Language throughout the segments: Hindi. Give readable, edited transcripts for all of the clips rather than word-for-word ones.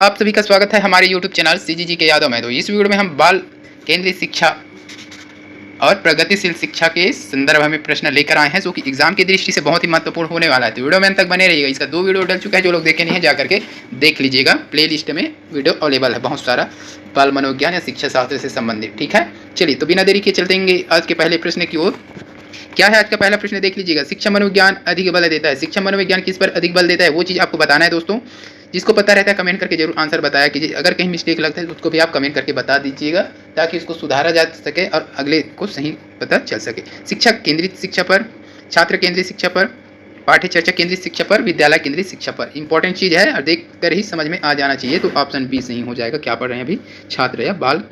आप सभी का स्वागत है हमारे YouTube चैनल सीजीजी के यादों में। तो इस वीडियो में हम बाल केंद्रीय शिक्षा और प्रगतिशील शिक्षा के संदर्भ में प्रश्न लेकर आए हैं, जो कि एग्जाम की दृष्टि से बहुत ही महत्वपूर्ण होने वाला है। तो वीडियो में अंत तक बने रहिएगा। इसका 2 वीडियो डल चुका है, जो लोग देखे नहीं है जाकर के देख लीजिएगा। प्ले लिस्ट में वीडियो अवेलेबल है बहुत सारा बाल मनोविज्ञान या शिक्षा शास्त्र से संबंधित। ठीक है, चलिए तो बिना देरी के चलते हैं आज के पहले प्रश्न की ओर। क्या है आज का पहला प्रश्न, देख लीजिएगा। शिक्षा मनोविज्ञान अधिक बल देता है। शिक्षा मनोविज्ञान किस पर अधिक बल देता है, वो चीज़ आपको बताना है दोस्तों। जिसको पता रहता है कमेंट करके जरूर आंसर बताया कीजिए। अगर कहीं मिस्टेक लगता है तो उसको भी आप कमेंट करके बता दीजिएगा, ताकि उसको सुधारा जा सके और अगले को सही पता चल सके। शिक्षा केंद्रित शिक्षा पर, छात्र केंद्रित शिक्षा पर, पाठ्य चर्चा केंद्रित शिक्षा पर, विद्यालय केंद्रित शिक्षा पर। इंपॉर्टेंट चीज़ है और देख कर ही समझ में आ जाना चाहिए। तो ऑप्शन बी सही हो जाएगा। क्या पढ़ रहे हैं अभी, छात्र या बाल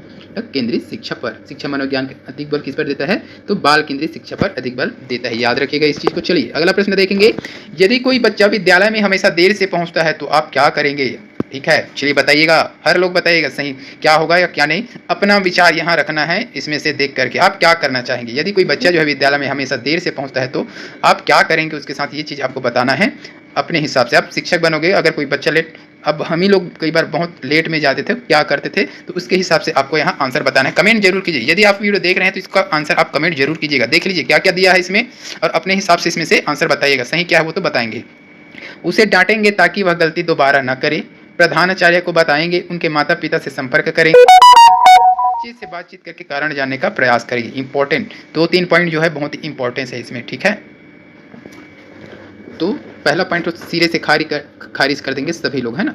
केंद्रित शिक्षा पर। शिक्षा मनोविज्ञान अधिक बल किस पर देता है, तो बाल केंद्रित शिक्षा पर अधिक बल देता है। याद रखिएगा इस चीज़ को। चलिए अगला प्रश्न देखेंगे। यदि कोई बच्चा विद्यालय में हमेशा देर से पहुंचता है तो आप क्या करेंगे। ठीक है, चलिए बताइएगा, हर लोग बताइएगा सही क्या होगा या क्या नहीं। अपना विचार यहाँ रखना है, इसमें से देख करके आप क्या करना चाहेंगे। यदि कोई बच्चा जो है विद्यालय में हमेशा देर से पहुंचता है तो आप क्या करेंगे, उसके साथ ये चीज़ आपको बताना है। अपने हिसाब से आप शिक्षक बनोगे। अगर कोई बच्चा लेट, अब हम ही लोग कई बार बहुत लेट में जाते थे, क्या करते थे, तो उसके हिसाब से आपको यहाँ आंसर बताना है। कमेंट जरूर कीजिए। यदि आप वीडियो देख रहे हैं तो इसका आंसर आप कमेंट जरूर कीजिएगा। देख लीजिए क्या क्या दिया है इसमें, और अपने हिसाब से इसमें से आंसर बताइएगा। सही क्या है वो तो बताएंगे। उसे डांटेंगे ताकि वह गलती दोबारा न करे। प्रधानाचार्य को बताएंगे, उनके माता पिता से संपर्क करेंगे, बच्चे से बातचीत करके कारण जानने का प्रयास करेंगे। इंपॉर्टेंट 2-3 पॉइंट जो है बहुत ही इंपॉर्टेंस है इसमें। ठीक है, तो पहला पॉइंट तो सिरे से खारिज कर देंगे सभी लोग, है ना।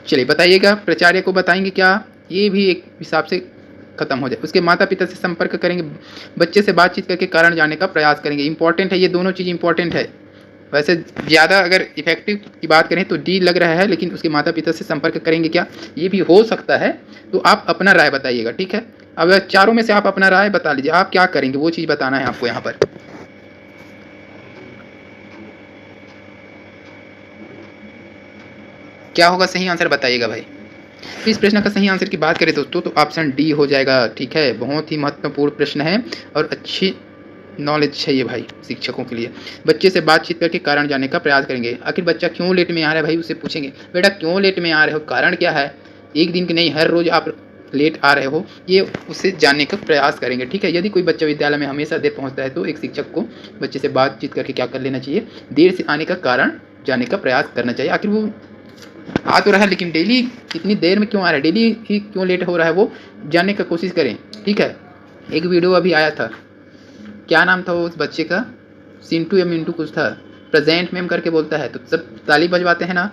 चलिए बताइएगा। प्राचार्य को बताएंगे क्या, ये भी एक हिसाब से खत्म हो जाए। उसके माता पिता से संपर्क करेंगे, बच्चे से बातचीत करके कारण जानने का प्रयास करेंगे। इंपॉर्टेंट है, ये दोनों चीज़ इंपॉर्टेंट है। वैसे ज़्यादा अगर इफेक्टिव की बात करें तो डी लग रहा है, लेकिन उसके माता पिता से संपर्क करेंगे क्या, ये भी हो सकता है। तो आप अपना राय बताइएगा। ठीक है, अब चारों में से आप अपना राय बता लीजिए, आप क्या करेंगे वो चीज़ बताना है आपको यहाँ पर। क्या होगा सही आंसर बताइएगा भाई। इस प्रश्न का सही आंसर की बात करें दोस्तों तो ऑप्शन डी हो जाएगा। ठीक है, बहुत ही महत्वपूर्ण प्रश्न है और अच्छी नॉलेज है ये भाई शिक्षकों के लिए। बच्चे से बातचीत करके कारण जानने का प्रयास करेंगे। आखिर बच्चा क्यों लेट में आ रहा है भाई, उससे पूछेंगे बेटा क्यों लेट में आ रहे हो, कारण क्या है। एक दिन की नहीं, हर रोज़ आप लेट आ रहे हो, ये उससे जानने का प्रयास करेंगे। ठीक है, यदि कोई बच्चा विद्यालय में हमेशा देर पहुंचता है तो एक शिक्षक को बच्चे से बातचीत करके क्या कर लेना चाहिए, देर से आने का कारण जानने का प्रयास करना चाहिए। आखिर वो आ तो रहा है, लेकिन डेली इतनी देर में क्यों आ रहा है, डेली ही क्यों लेट हो रहा है, वो जानने का कोशिश करें। ठीक है, एक वीडियो अभी आया था, क्या नाम था उस बच्चे का, सिंटू या मिंटू कुछ था, प्रेजेंट मैम करके बोलता है तो सब ताली बजवाते हैं ना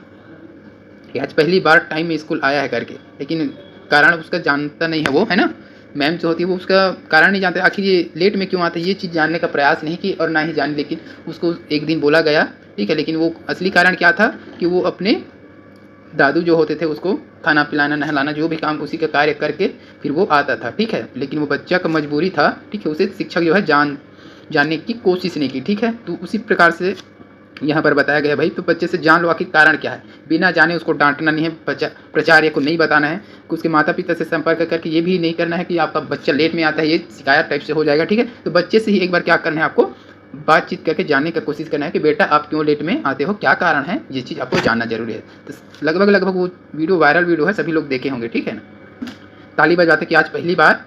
कि आज पहली बार टाइम में स्कूल आया है करके, लेकिन कारण उसका जानता नहीं है वो, है ना। मैम जो होती है वो उसका कारण नहीं जानते, आखिर ये लेट में क्यों आता है, ये चीज़ जानने का प्रयास नहीं की और ना ही जाने। लेकिन उसको एक दिन बोला गया, ठीक है, लेकिन वो असली कारण क्या था कि वो अपने दादू जो होते थे उसको खाना पिलाना नहलाना जो भी काम उसी का कार्य करके फिर वो आता था। ठीक है, लेकिन वो बच्चा का मजबूरी था। ठीक है, उसे शिक्षक जो है जानने की कोशिश नहीं की। ठीक है, तो उसी प्रकार से यहाँ पर बताया गया भाई। तो बच्चे से जान लो आखिर कारण क्या है, बिना जाने उसको डांटना नहीं है, प्राचार्य को नहीं बताना है, उसके माता पिता से संपर्क करके ये भी नहीं करना है कि आपका बच्चा लेट में आता है, ये शिकायत टाइप से हो जाएगा। ठीक है, तो बच्चे से ही एक बार क्या करना है, आपको बातचीत करके जानने का कोशिश करना है कि बेटा आप क्यों लेट में आते हो, क्या कारण है, ये चीज़ आपको जानना जरूरी है। तो लगभग वो वीडियो वायरल वीडियो है, सभी लोग देखे होंगे। ठीक है ना, ताली बजाते कि आज पहली बार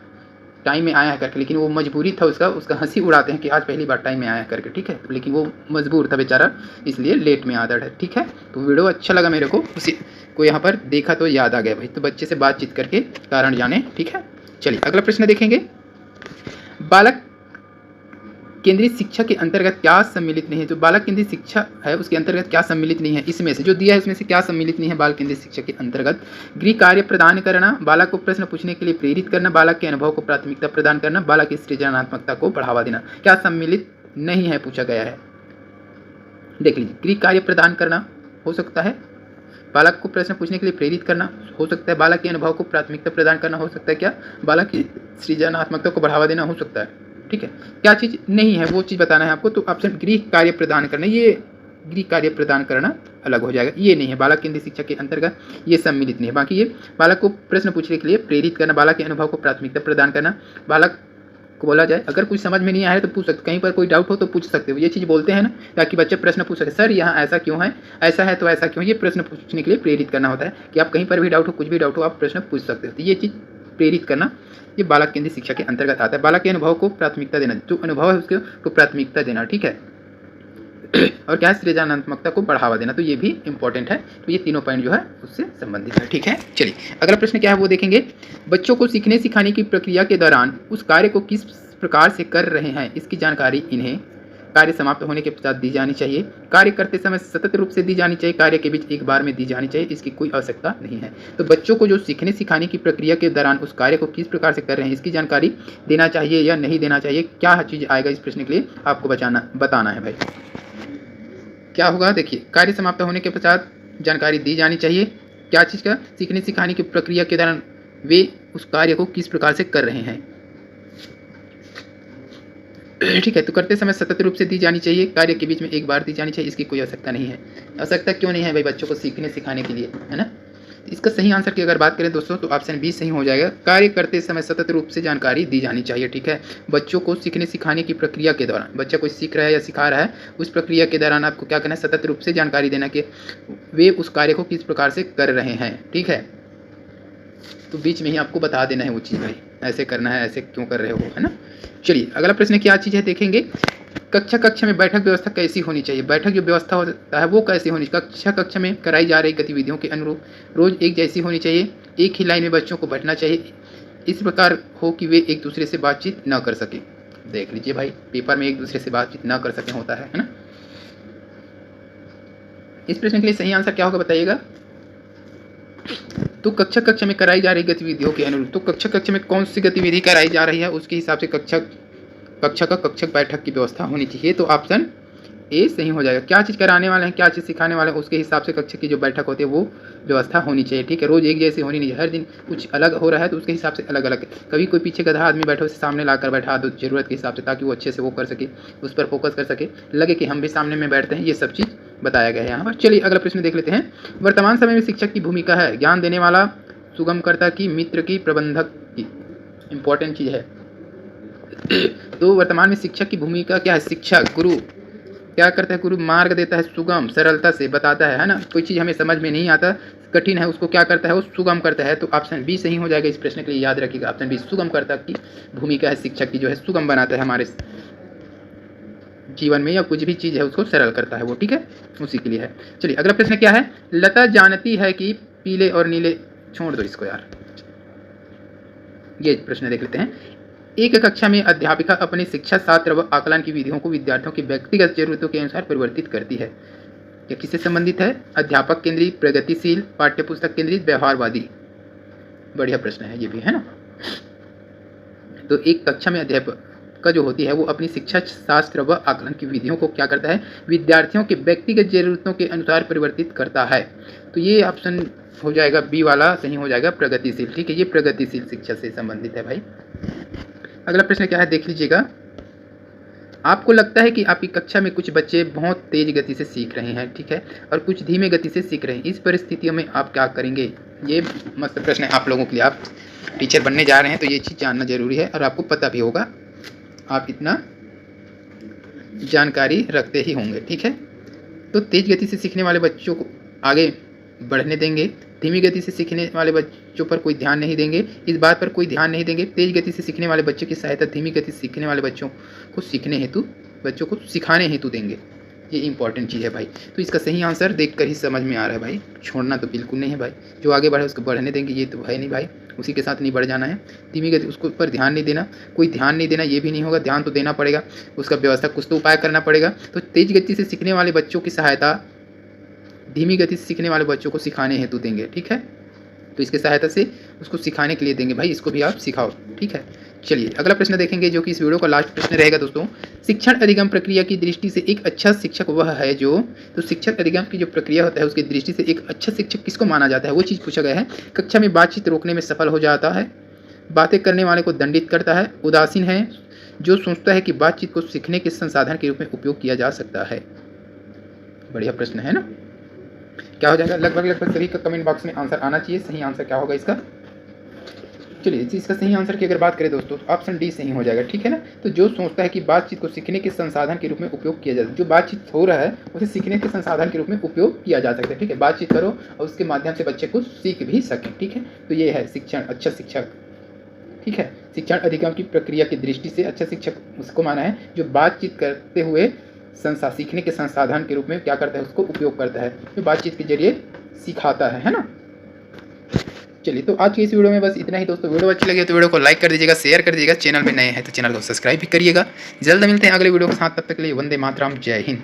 टाइम में आया है करके, लेकिन वो मजबूरी था उसका हंसी उड़ाते हैं कि आज पहली बार टाइम में आया है करके। ठीक है, लेकिन वो मजबूर था बेचारा, इसलिए लेट में आता है। ठीक है, तो वीडियो अच्छा लगा मेरे को, उसी को यहाँ पर देखा तो याद आ गया भाई। तो बच्चे से बातचीत करके कारण जाने। ठीक है, चलिए अगला प्रश्न देखेंगे। बालक केंद्रीय शिक्षा के अंतर्गत क्या सम्मिलित नहीं है, जो बालक केंद्रीय शिक्षा है उसके अंतर्गत क्या सम्मिलित नहीं है, इसमें से जो दिया है उसमें से क्या सम्मिलित नहीं है बाल केंद्रीय शिक्षा के अंतर्गत। गृह कार्य प्रदान करना, बालक को प्रश्न पूछने के लिए प्रेरित करना, बालक के अनुभव को प्राथमिकता प्रदान करना, बालक की सृजनात्मकता को बढ़ावा देना, क्या सम्मिलित नहीं है पूछा गया है। देख लीजिए, गृह कार्य प्रदान करना हो सकता है, बालक को प्रश्न पूछने के लिए प्रेरित करना हो सकता है, बालक के अनुभव को प्राथमिकता प्रदान करना हो सकता है, क्या बालक की सृजनात्मकता को बढ़ावा देना हो सकता है। ठीक है, क्या चीज़ नहीं है वो चीज़ बताना है आपको। तो ऑप्शन गृह कार्य प्रदान करना, ये गृह कार्य प्रदान करना अलग हो जाएगा, ये नहीं है बालक केंद्रीय शिक्षा के अंतर्गत, ये सम्मिलित नहीं है। बाकी ये बालक को प्रश्न पूछने के लिए प्रेरित करना, बालक के अनुभव को प्राथमिकता प्रदान करना, बालक को बोला जाए। अगर कुछ समझ में नहीं आया तो पूछ सकते, कहीं पर कोई डाउट हो तो पूछ सकते हो, ये चीज़ बोलते हैं ना, ताकि बच्चे प्रश्न पूछ सके, सर यहाँ ऐसा क्यों है, ऐसा है तो ऐसा क्यों, ये प्रश्न पूछने के लिए प्रेरित करना होता है कि आप कहीं पर भी डाउट हो, कुछ भी डाउट हो, आप प्रश्न पूछ सकते हो। तो ये चीज़ प्रेरित करना ये बालक केंद्रित शिक्षा के अंतर्गत आता है। बालक के अनुभव को प्राथमिकता देना, जो अनुभव है उसको प्राथमिकता देना, ठीक है। और क्या है, सृजनात्मकता को बढ़ावा देना, तो ये भी इंपॉर्टेंट है। तो ये तीनों पॉइंट जो है उससे संबंधित है, ठीक है। चलिए अगला प्रश्न क्या है वो देखेंगे। बच्चों को सीखने सिखाने की प्रक्रिया के दौरान उस कार्य को किस प्रकार से कर रहे हैं इसकी जानकारी इन्हें कार्य समाप्त होने के पश्चात दी जानी चाहिए। कार्य करते समय सतत रूप से दी जानी चाहिए, कार्य के बीच एक बार में दी जानी चाहिए, इसकी कोई आवश्यकता नहीं है। तो बच्चों को जो सीखने सिखाने की प्रक्रिया के दौरान उस कार्य को किस प्रकार से कर रहे हैं इसकी जानकारी देना चाहिए या नहीं देना चाहिए, क्या चीज़ आएगा इस प्रश्न के लिए आपको बताना है भाई। क्या होगा देखिए, कार्य समाप्त होने के पश्चात जानकारी दी जानी चाहिए, क्या चीज़ का, सीखने सिखाने की प्रक्रिया के दौरान वे उस कार्य को किस प्रकार से कर रहे हैं, ठीक है। तो करते समय सतत रूप से दी जानी चाहिए, कार्य के बीच में एक बार दी जानी चाहिए, इसकी कोई आवश्यकता नहीं है। आवश्यकता क्यों नहीं है भाई बच्चों को सीखने सिखाने के लिए, है ना। इसका सही आंसर की अगर बात करें दोस्तों तो ऑप्शन बी सही हो जाएगा। कार्य करते समय सतत रूप से जानकारी दी जानी चाहिए, ठीक है। बच्चों को सीखने सिखाने की प्रक्रिया के दौरान, बच्चा कोई सीख रहा है या सिखा रहा है, उस प्रक्रिया के दौरान आपको क्या करना है, सतत रूप से जानकारी देना कि वे उस कार्य को किस प्रकार से कर रहे हैं, ठीक है। तो बीच में ही आपको बता देना है वो चीज़, भाई ऐसे करना है, ऐसे क्यों कर रहे हो, है ना। चलिए अगला प्रश्न क्या चीज़ है देखेंगे। कक्षा में बैठक व्यवस्था कैसी होनी चाहिए। बैठक जो व्यवस्था होता है वो कैसी होनी चाहिए। कक्षा में कराई जा रही गतिविधियों के अनुरूप रोज एक जैसी होनी चाहिए, एक ही लाइन में बच्चों को बैठना चाहिए, इस प्रकार हो कि वे एक दूसरे से बातचीत न कर सके। देख लीजिए भाई, पेपर में एक दूसरे से बातचीत न कर सके होता है ना। इस प्रश्न के लिए सही आंसर क्या होगा बताइएगा। तो कक्षा में कराई जा रही गतिविधियों के अनुरूप, तो कक्षा में कौन सी गतिविधि कराई जा रही है उसके हिसाब से कक्षक बैठक की व्यवस्था होनी चाहिए। तो ऑप्शन ए सही हो जाएगा। क्या चीज़ कराने वाले हैं, क्या चीज़ सिखाने वाले हैं, उसके हिसाब से कक्षा की जो बैठक होती है वो व्यवस्था होनी चाहिए, ठीक है। रोज़ एक जैसी होनी नहीं, हर दिन कुछ अलग हो रहा है तो उसके हिसाब से अलग अलग। कभी कोई पीछे गधा आदमी बैठा उसे सामने लाकर बैठा दो ज़रूरत के हिसाब से, ताकि वो अच्छे से वो कर सके, उस पर फोकस कर सके, लगे कि हम भी सामने में बैठते हैं। ये सब चीज़ बताया गया है यहाँ पर। चलिए अगला प्रश्न देख लेते हैं। वर्तमान समय में शिक्षक की भूमिका है ज्ञान देने वाला, सुगमकर्ता की, मित्र की, प्रबंधक की। इंपॉर्टेंट चीज़ है। तो वर्तमान में शिक्षक की भूमिका क्या है। शिक्षक गुरु क्या करता है, गुरु मार्ग देता है, सुगम सरलता से बताता है ना। कोई चीज़ हमें समझ में नहीं आता, कठिन है, उसको क्या करता है, वो सुगम करता है। तो ऑप्शन बी सही हो जाएगा इस प्रश्न के लिए, याद रखिएगा ऑप्शन बी। सुगमकर्ता की भूमिका है शिक्षक की, जो है सुगम बनाता है हमारे जीवन में, या कुछ भी चीज़ है उसको सरल करता है वो, ठीक है, उसी के लिए है। चलिए अगला प्रश्न क्या है। लता जानती है कि पीले और नीले, छोड़ दो इसको यार, ये प्रश्न देख लेते हैं। एक कक्षा में अध्यापिका अपने शिक्षा शास्त्र व आकलन की विधियों को विद्यार्थियों की व्यक्तिगत जरूरतों के अनुसार परिवर्तित करती है। यह किससे संबंधित है। अध्यापक केंद्रित, प्रगतिशील, पाठ्यपुस्तक केंद्रित, व्यवहारवादी। बढ़िया प्रश्न है ये भी, है ना। तो एक कक्षा में अध्यापक का जो होती है वो अपनी शिक्षा शास्त्र व आकलन की विधियों को क्या करता है, विद्यार्थियों के व्यक्तिगत जरूरतों के अनुसार परिवर्तित करता है। तो ये ऑप्शन हो जाएगा बी वाला सही हो जाएगा, प्रगतिशील, ठीक है। ये प्रगतिशील शिक्षा से संबंधित है भाई। अगला प्रश्न क्या है देख लीजिएगा। आपको लगता है कि आपकी कक्षा में कुछ बच्चे बहुत तेज गति से सीख रहे हैं, ठीक है, और कुछ धीमे गति से सीख रहे हैं, इस परिस्थितियों में आप क्या करेंगे। ये मस्त प्रश्न है आप लोगों के लिए। आप टीचर बनने जा रहे हैं तो ये चीज़ जानना जरूरी है, और आपको पता भी होगा, आप इतना जानकारी रखते ही होंगे, ठीक है। तो तेज गति से सीखने वाले बच्चों को आगे बढ़ने देंगे, धीमी गति से सीखने वाले बच्चों पर कोई ध्यान नहीं देंगे, इस बात पर कोई ध्यान नहीं देंगे। तेज गति से सीखने वाले बच्चों की सहायता धीमी गति से सीखने वाले बच्चों को सीखने हेतु, बच्चों को सिखाने हेतु देंगे। ये इंपॉर्टेंट चीज़ है भाई। तो इसका सही आंसर देखकर ही समझ में आ रहा है भाई, छोड़ना तो बिल्कुल नहीं है भाई। जो आगे बढ़े उसको बढ़ने देंगे, ये तो है नहीं भाई, उसी के साथ नहीं बढ़ जाना है। धीमी गति उसको पर ध्यान नहीं देना, कोई ध्यान नहीं देना, ये भी नहीं होगा, ध्यान तो देना पड़ेगा, उसका व्यवस्था कुछ तो उपाय करना पड़ेगा। तो तेज गति से सीखने वाले बच्चों की सहायता धीमी गति से सीखने वाले बच्चों को सिखाने हेतु देंगे, ठीक है। तो इसकी सहायता से उसको सिखाने के लिए देंगे भाई, इसको भी आप सिखाओ, ठीक है। चलिए अगला प्रश्न देखेंगे जो कि इस वीडियो का लास्ट प्रश्न रहेगा दोस्तों। शिक्षण अधिगम प्रक्रिया की दृष्टि से एक अच्छा शिक्षक वह है जो, तो शिक्षण अधिगम की जो प्रक्रिया होता है उसकी दृष्टि से एक अच्छा शिक्षक किसको माना जाता है, वो चीज़ पूछा गया है। कक्षा में बातचीत रोकने में सफल हो जाता है, बातें करने वाले को दंडित करता है, उदासीन है, जो सोचता है कि बातचीत को सीखने के संसाधन के रूप में उपयोग किया जा सकता है। बढ़िया प्रश्न है ना। क्या हो जाएगा, लगभग सभी का कमेंट बॉक्स में आंसर आना चाहिए। सही आंसर क्या होगा इसका। चलिए इसका सही आंसर की अगर बात करें दोस्तों तो ऑप्शन डी सही हो जाएगा, ठीक है ना। तो जो सोचता है कि बातचीत को सीखने के संसाधन के रूप में उपयोग किया जाता है, जो बातचीत हो रहा है उसे सीखने के संसाधन के रूप में उपयोग किया जा सकता है, ठीक है। बातचीत करो और उसके माध्यम से बच्चे कुछ सीख भी सकें, ठीक है। तो ये है शिक्षण, अच्छा शिक्षक, ठीक है। शिक्षण अधिगम की प्रक्रिया की दृष्टि से अच्छा शिक्षक उसको माना है जो बातचीत करते हुए सीखने के संसाधन के रूप में क्या करता है, उसको उपयोग करता है, जो बातचीत के जरिए सिखाता है ना। चलिए तो आज की इस वीडियो में बस इतना ही दोस्तों। वीडियो अच्छी लगी तो वीडियो को लाइक कर दीजिएगा, शेयर कर दीजिएगा, चैनल में नए हैं तो चैनल को सब्सक्राइब भी करिएगा। जल्द मिलते हैं अगले वीडियो के साथ, तब तक के लिए वंदे मातरम, जय हिंद।